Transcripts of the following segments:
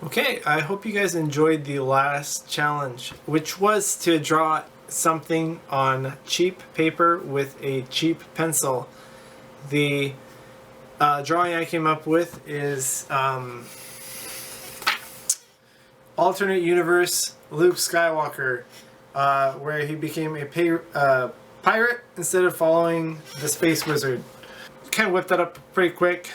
Okay, I hope you guys enjoyed the last challenge, which was to draw something on cheap paper with a cheap pencil. The drawing I came up with is alternate universe Luke Skywalker, where he became a pirate instead of following the space wizard. Kind of whipped that up pretty quick.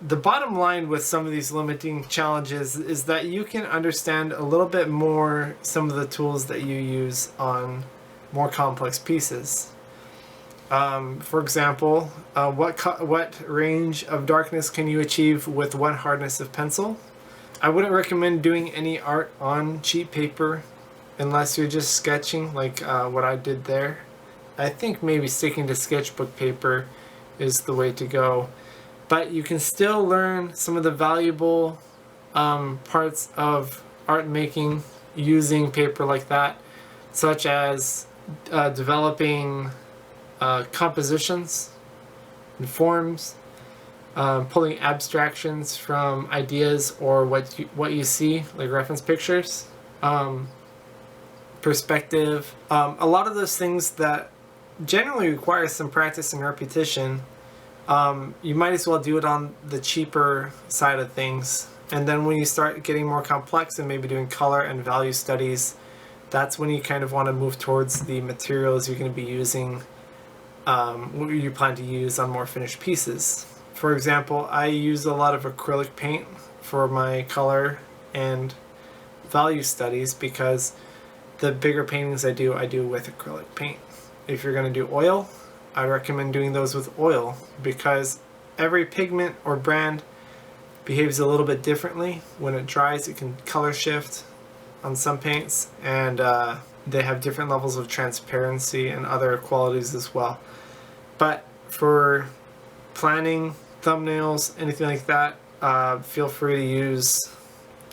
The bottom line with some of these limiting challenges is that you can understand a little bit more some of the tools that you use on more complex pieces. For example, what range of darkness can you achieve with one hardness of pencil? I wouldn't recommend doing any art on cheap paper unless you're just sketching like what I did there. I think maybe sticking to sketchbook paper is the way to go. But you can still learn some of the valuable parts of art making using paper like that, such as developing compositions and forms, pulling abstractions from ideas or what you see, like reference pictures, perspective, a lot of those things that generally require some practice and repetition. You might as well do it on the cheaper side of things. And then when you start getting more complex and maybe doing color and value studies, that's when you kind of want to move towards the materials you're going to be using, what you plan to use on more finished pieces. For example, I use a lot of acrylic paint for my color and value studies because the bigger paintings I do with acrylic paint. If you're going to do oil, I recommend doing those with oil because every pigment or brand behaves a little bit differently. When it dries, it can color shift on some paints, and they have different levels of transparency and other qualities as well. But for planning, thumbnails, anything like that, feel free to use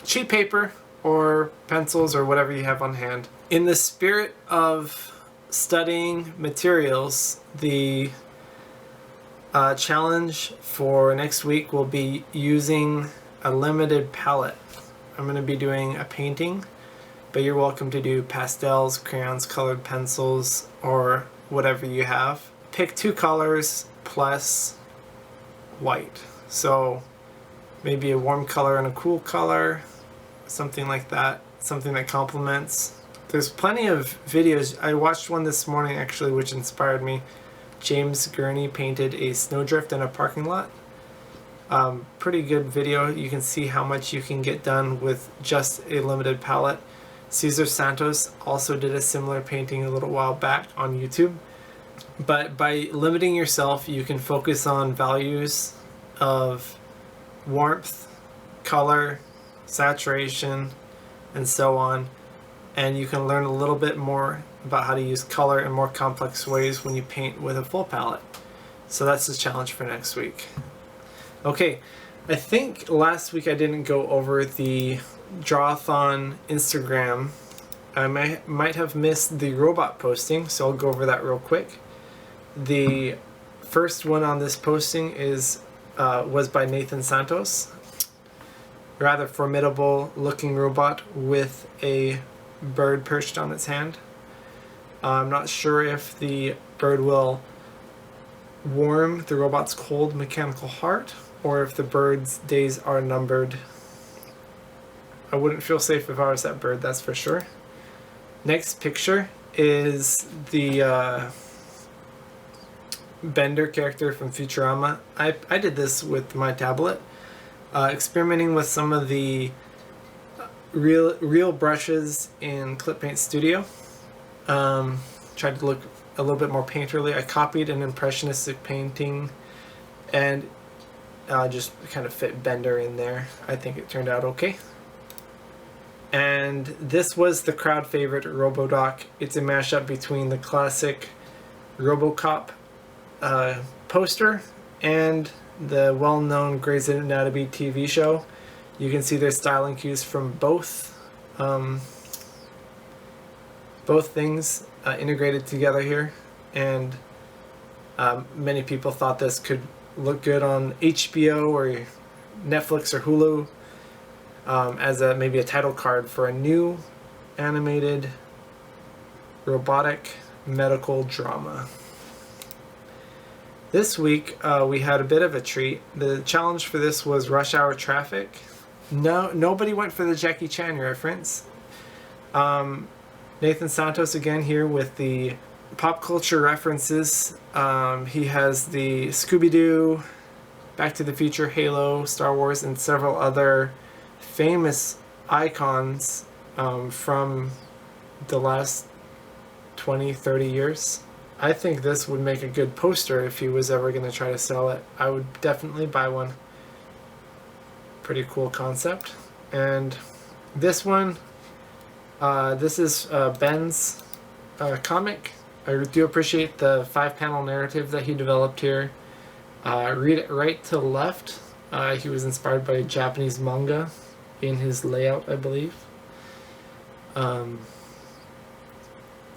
cheap paper or pencils or whatever you have on hand. In the spirit of studying materials, the challenge for next week will be using a limited palette. I'm going to be doing a painting, but you're welcome to do pastels, crayons, colored pencils, or whatever you have. Pick 2 colors plus white. So maybe a warm color and a cool color, something like that, something that complements. There's plenty of videos. I watched one this morning actually which inspired me. James Gurney painted a snowdrift in a parking lot. Pretty good video. You can see how much you can get done with just a limited palette. Cesar Santos also did a similar painting a little while back on YouTube. But by limiting yourself, you can focus on values of warmth, color, saturation, and so on. And you can learn a little bit more about how to use color in more complex ways when you paint with a full palette. So that's the challenge for next week. Okay, I think last week I didn't go over the Drawathon Instagram. I might have missed the robot posting, so I'll go over that real quick. The first one on this posting was by Nathan Santos. Rather formidable looking robot with a bird perched on its hand. I'm not sure if the bird will warm the robot's cold mechanical heart or if the bird's days are numbered. I wouldn't feel safe if I was that bird, that's for sure. Next picture is the Bender character from Futurama. I did this with my tablet, experimenting with some of the real brushes in Clip Paint Studio. Tried to look a little bit more painterly. I copied an impressionistic painting and just kind of fit Bender in there. I think it turned out okay. And this was the crowd favorite RoboDoc. It's a mashup between the classic RoboCop poster and the well-known Grey's Anatomy TV show. You can see there's styling cues from both things integrated together here, and many people thought this could look good on HBO or Netflix or Hulu. as maybe a title card for a new animated robotic medical drama. This week we had a bit of a treat. The challenge for this was rush hour traffic. Nobody went for the Jackie Chan reference. Nathan Santos again here with the pop culture references. He has the Scooby-Doo, Back to the Future, Halo, Star Wars, and several other famous icons from the last 20-30 years. I think this would make a good poster if he was ever going to try to sell it. I would definitely buy one. Pretty cool concept. And this one, this is Ben's comic. I do appreciate the 5-panel narrative that he developed here. Read it right to left. He was inspired by Japanese manga in his layout, I believe.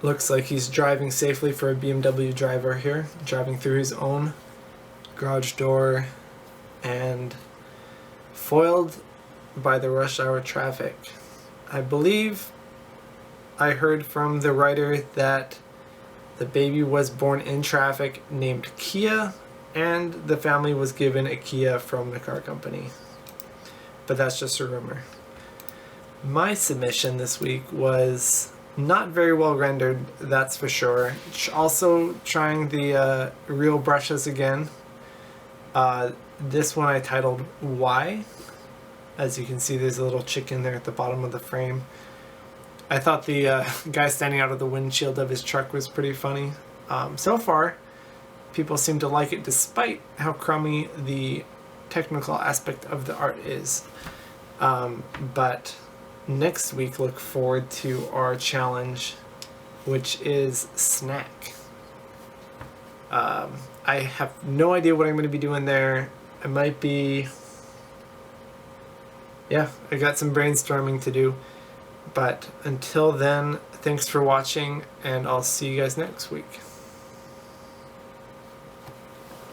Looks like he's driving safely for a BMW driver here, driving through his own garage door and foiled by the rush hour traffic. I believe I heard from the writer that the baby was born in traffic named Kia, and the family was given a Kia from the car company. But that's just a rumor. My submission this week was not very well rendered, that's for sure. Also trying the real brushes again. This one I titled Why. As you can see, there's a little chicken there at the bottom of the frame. I thought the guy standing out of the windshield of his truck was pretty funny. So far, people seem to like it despite how crummy the technical aspect of the art is. But next week, look forward to our challenge, which is snack. I have no idea what I'm going to be doing there. I might be... yeah, I got some brainstorming to do. But until then, thanks for watching, and I'll see you guys next week.